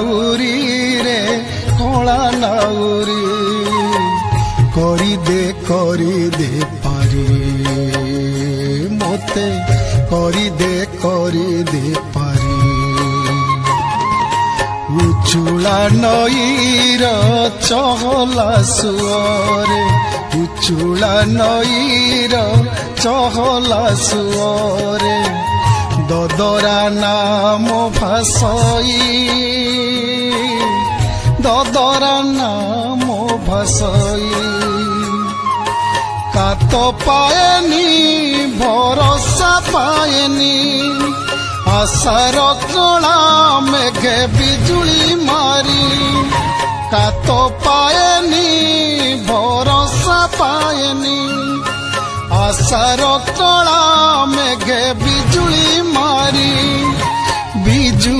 नाउरी रे कला नाउरी करी दे पारी मोते करी दे पारी उचुला नईर चहला सुअरे उचुला नईर चहला सुअरे ददरा नाम भासई ददरा नाम भासई कात पाएनी भरोसा पाएनी आशार कला मेघे बिजुली मारी कात पाएनी भरोसा पाएनी आशार कला मेघे बिजुली मारी बिजु